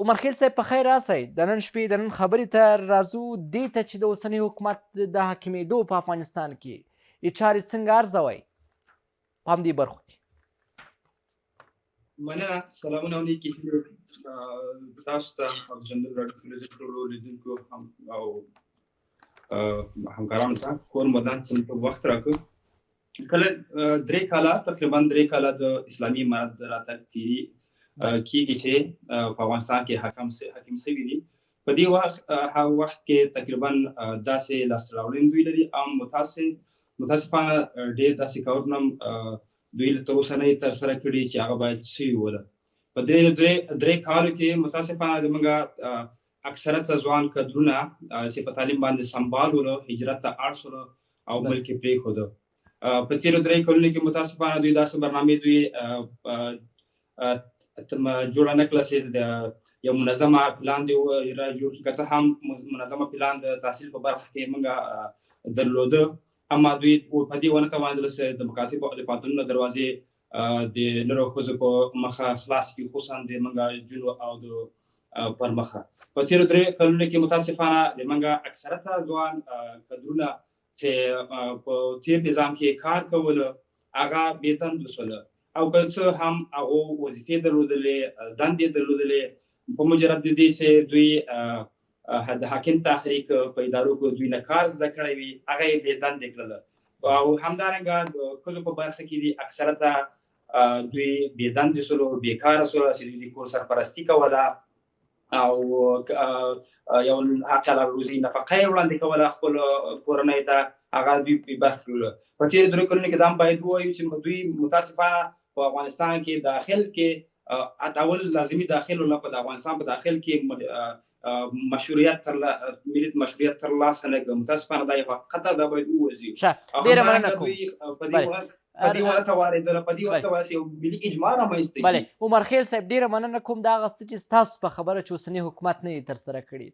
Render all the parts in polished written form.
عمر خیل صاحب په خیر راسئ. د نن شپې د نن خبرې ته راځو دې ته چې د اوسني حکومت د حاکمېدو په افغانستان کې چارې څنګه ارزوئ په همدې برخو کې. مننه. سلامونه او نیکې هیلې تاسو ته او جنرال راډیو تلویزیون ټولو لیدونکو او همکارانو ته کور مدان څه وخت راکړ. کله تقریبا 3 کاله د اسلامي امارت د راتګ تیري کېږي چې په افغانستان کې حاکم شوي دي. په دې وخت کې تقریبا داسې لاسته راوړنې دوی لري او متاسفانه ډېر داسې کارونه دوی تر اوسه نه ترسره کړي چې هغه باید شوي وله. په درې کالو کې متاسفانه زموږ اکثرت ځوان کدرونه چې په تعلیم باندې سمبال ولو، هجرت ته اړ شول او ملک یې پرېښود. په تېرو 3 کلونو کې متاسفانه دوی داسې برنامې دوی جوړه نه کړه چې د یو منظمه پلان دی جوړ کړي. که څه هم منظمه پلان د تحصیل په برخه کې موږ درلوده، اما دوی په دې ونه توانېدل چې د مکاتبو د پوهنتونونو دروازې د نرو ښځو په مخه خلاص کړي، خصوصا د موږ جنو او د پر مخه. په تېرو 3 کلونو کې متاسفانه د موږ اکثرته ځوان کدرونه چې په تېر نظام کې کار کوله هغه بېدندو شول او که څه هم هغو وظیفې درلودلې، دندې درلودلې، په مجرد د دې چې دوی د حاکم تحریک په ادارو کې دوی نه کار زده کړی وي هغه یې بېدندې کړله. او همدارنګه د ښځو په برخه کې دي اکثرته دوی بېدندې شولو، بېکاره شول چې دوی د کور سرپرستي کوله او یو هر چا له روزي نفقه یې وړاندې کوله خپلو کورنۍ ته، هغه دوی برخه کړله. په تېرو 3 کلونو کې دا هم باید ووایو چې دوی متاسفانه په افغانستان کې داخل کې اول لازمي داخل ولا په افغانستان په داخل کې مشروعیت مشروعیت ترلاسه نه کړ. متاسفانه دا یو حقیقت ده، دا باید ووځي. ډېره مننه کوم. په دې وخت واردله، په دې وخت یو ملي اجماع رامنځته بله عمر خیل صاحب ډېره مننه کوم د هغه څه چې ستاسو په خبره چې اوسني حکومت نه یې ترسره کړي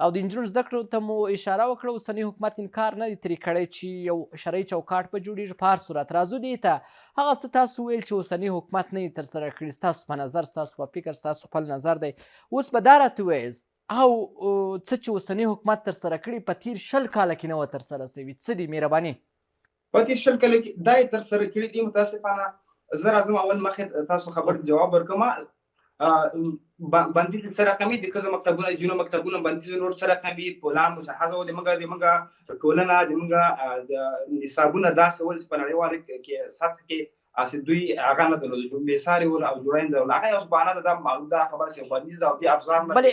او د نجونو زده کړو ته مو اشاره وکړه. اوسني حکومت انکار نه دی ترې کړی چې یو شرعي چوکاټ په جوړېږي. په هر صورت راځو دې ته هغه څه تاسو ویل چې اوسني حکومت نه یې ترسره کړي، ستاسو په نظر، ستاسو په فکر، ستاسو خپل نظر دی. اوس به دا راته ووایاست او څه چې اوسني حکومت ترسره کړي په تېر 10 کاله کې نه وه ترسره شوي، څه دي مهرباني؟ په تېر 10 کاله کې دا یې ترسره کړي دي. متاسفانه زه راځم اول مخکې تاسو خبرې ته جواب ورکړم. بندیز څه رقمي د ښځو مکتبونه، د جنو مکتبونه بندیز نور څه رقمي پلان مجهزه و. د موږ ټولنه، د موږ د نصابونه داسې ول چې په نړیواله کې سطح کې اسې دوی هغه نه درلود، بېساري ول او جوړاینده ول. هغه یو بهانه ده، معلوم ده خبره چې بندیز او دې افزار بلې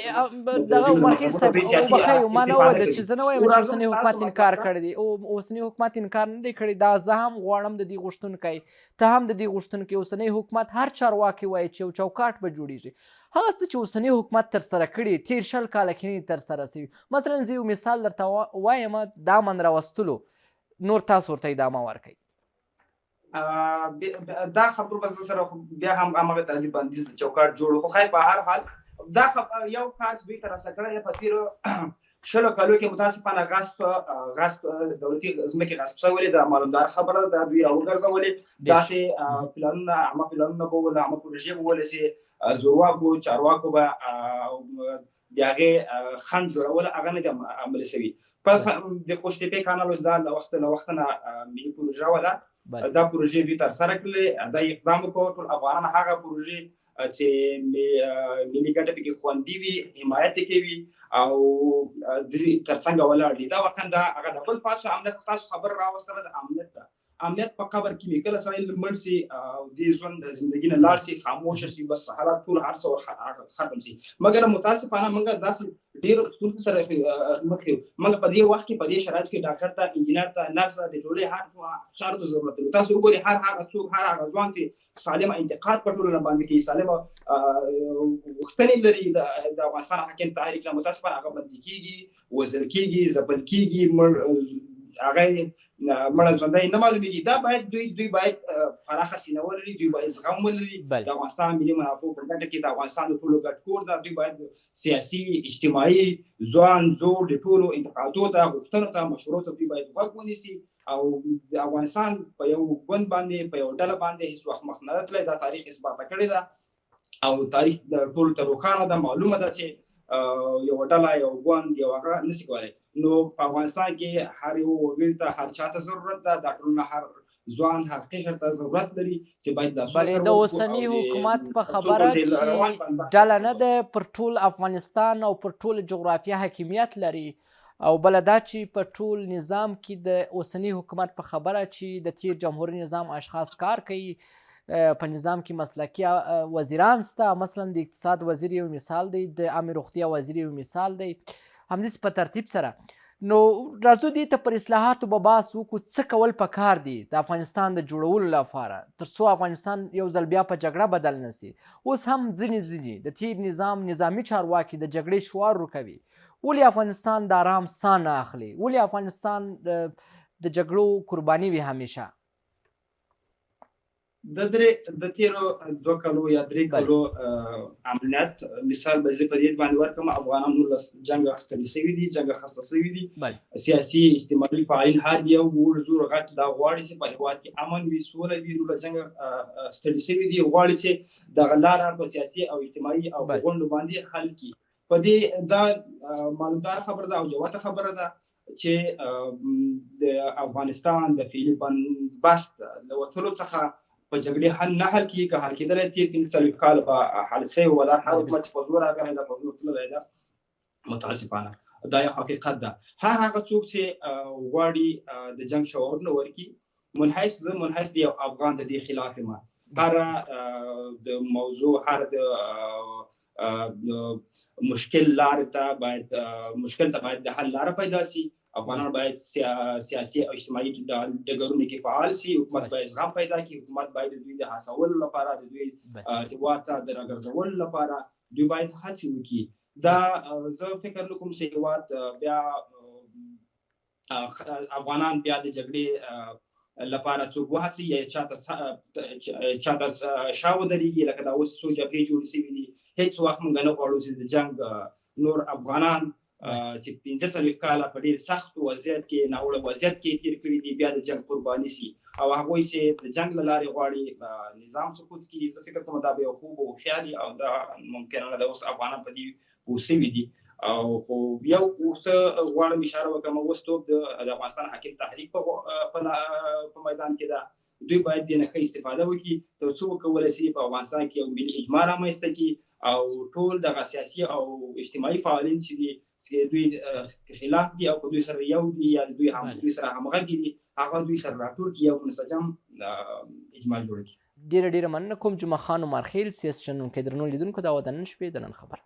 دغه عمر خیل صاحب وبښئ ما نه ویل چې زه نه وایم چې اوسني حکومت انکار کړی دی. اوسني حکومت انکار نه دی کړی. دا زه هم غواړم د دې غوښتونکی، ته هم د دې غوښتونکی، اوسنی حکومت هر چارواکي وایي چې یو چوکاټ به جوړېږي. هغه څه چې اوسني حکومت ترسره کړي تېر 10 کاله کې نه ترسره شوي. مثلا زه یو مثال درته وایم، د امن راوستلو نور تاسو ورته ادامه ورکوئ. دا خبرو بس سره بیا هم همغه تهذیب بندیز د چوکاټ جوړ خو خیر په هر حال دا یو کار دوی ترسره کړی په تېرو 10 کالو کې. متاسفانه غصب دولتي ځمکې غصب شوې ده، معلومدار خبره ده. دوی راوګرځولې داسې پلانونه، عامه پلانونه به ول، عامه پروژې به ول چې زورواکو چارواکو به د هغې خنډ جوړول هغه نه دي عملي شوي. پس د خوشتېپې کانال اوس دا له وخته نه ملي پروژه وله، دا پروژې دوی ترسره کړلې. دا اقدام وکړو ټول افغانان هغه پروژې چې ملي ګټه پکې خوندي وي، حمایت یې کوي او ترڅنګ ولاړ دي. دا واقعا دا هغه د خپل پاتې امنیت تاسو خبر راوستله د امنیت ته. امنیت په قبر کې مې کله سړی مړ سي او دې ژوند د زندګي نه لاړ سي، خاموشه سي، بس حالات ټول هر څه ختم سي. مګر متاسفانه موږ داسې ډېرو ستونزو سره مخ یو. موږ په دې وخت کې په دې شرایطو کې ډاکټر ته، انجینر ته، نرس ته، د ټولې هر چارو ته ضرورت لري. تاسو وګورئ هر هغه څوک، هر هغه ځوان چې سالمه انتقاد په ټولنه باندې کوي، سالمه غوښتنې لري د افغانستان حاکم تحریک نه، متاسفانه هغه بندي کېږي، وژل کېږي، ځپل کېږي، هغه مړه ژوندی نه معلومیږي. دا باید دوی باید پراخه سینه ولري، دوی باید زغم ولري. د افغانستان ملي منافعو په ګټه کې د افغانستان د ټولو ګډ کور ده. دوی باید سیاسي، اجتماعي، ځوان زوړ د ټولو انتقادو ته، غوښتنو ته، مشورو ته دوی باید غوږ ونیسي او د افغانستان په یو ګوند باندې، په یو ډله باندې هېڅ وخت مخ نه تللی. دا تاریخ اثباته کړې ده. او تاریخ د ټول ته روښانه ده، معلومه ده چې یو ډله یو ګوند یو هغه نشي کولی. نو په افغانستان کې هر یو وګړي ته هر چاته ضرورت ده، دا ټولنه هر ځوان هر قشر ته ضرورت لري چې باید لاسونه بلې سره د ورکړو اوسني او حکومت په څو خبره ورځې روان چې بندبست ډله نه وکړو. ده پر ټول افغانستان او پر ټول جغرافیه حاکمیت لري، او بله دا چې په ټول نظام کې د اوسني حکومت په خبره چې د تیر جمهوري نظام اشخاص کار کوي، په نظام کې مسلکي وزیران سته، مثلا د اقتصاد وزیر یو مثال دی، د عامې روغتیا وزیر یو مثال دی، همداسې په ترتیب سره. نو راځو دې ته پر اصلاحاتو به بحث وکړو. څه کول پکار دي د افغانستان د جوړولو لپاره تر څو افغانستان یو ځل بیا په جګړه بدل نه سي؟ اوس هم ځینې د تیر نظام نظامي چارواکي د جګړې شعار ورکوي. ولې افغانستان د آرام ساه نه اخلي؟ ولې افغانستان د جګړو قرباني وي همیشه؟ د تیرو 2 کالو یا 3 کالو عملیات مثال به زه په دې باندې ورکړم. افغانان نو جنگ ستړي شوي دي، جنگ خسته شوي دي، سیاسي اجتماعي فعالین هر یو ګوړ زور غټ دا غواړي چې په هیواد کې امن وي، سوله وي. نو جنگ ستړي شوي دي، غواړي چې دغه لاره په سیاسي او اجتماعي او غونډو باندې حل کړي. په دې دا معلومدار خبره ده او جوته خبره ده چې د افغانستان د فعلي بندبست له وتلو څخه په جګړې حل نه حل کېږي. که حل کېدلی تېر 45 کال به حل شوی ولا هر حکومت چې په زور راغلی ده، په زور تللی ده، متاسفانه دا یو حقیقت ده. هر هغه څوک چې غواړي د جنګ شعور نه ورکړي، زه منحیث د یو افغان د دې خلاف یم. هر د موضوع هر د مشکل لارې ته باید د حل لاره پیدا سي. افغانان باید سیاسي او اجتماعي ډګرونو کې فعال سي. حکومت باید زغم پیدا کړي. حکومت باید د دوی د هڅولو لپاره، د دوی هېواد ته د راګرځولو لپاره دوی باید هڅې وکړي. دا زه فکر نه کوم چې هېواد بیا افغانان بیا د جګړې لپاره څوک وهڅوي یا چاته شا ودرېږي. لکه دا اوس څو جبهې جوړې شوي دي، هېڅ وخت موږ نه غواړو چې د جنګ نور افغانان چې 45 کاله په ډېر سخت وضعیت کې، ناوړه وضعیت کې تیر کړي دي، بیا د جنګ قرباني سي او هغوی چې د جنګ له لارې غواړي نظام سقوط کړي. زه فکر کوم دا به یو خوب او خیال وي او دا ممکنه ده اوس افغانان په دې پوه شوي دي. او خو یو څه غواړم اشاره وکړم، اوس توب د افغانستان حاکم تحریک په میدان کې ده. دوی باید دې نه ښه استفاده وکړي تر څو وکولی شي په افغانستان کې یو ملي اجماع رامنځته کړي او ټول دغه سیاسي او اجتماعي فعالین چې دي چې دوی خلاف دي او په دوی سره یو دي یا دوی سره همغږي دي، هغه دوی سره راټول کړي او منسجم اجماع جوړ کړي. ډیره مننه کوم جمعه خان عمر خیل، سیاست شنونکی. درنو لیدونکو دا و د نن شپې د نن خبر.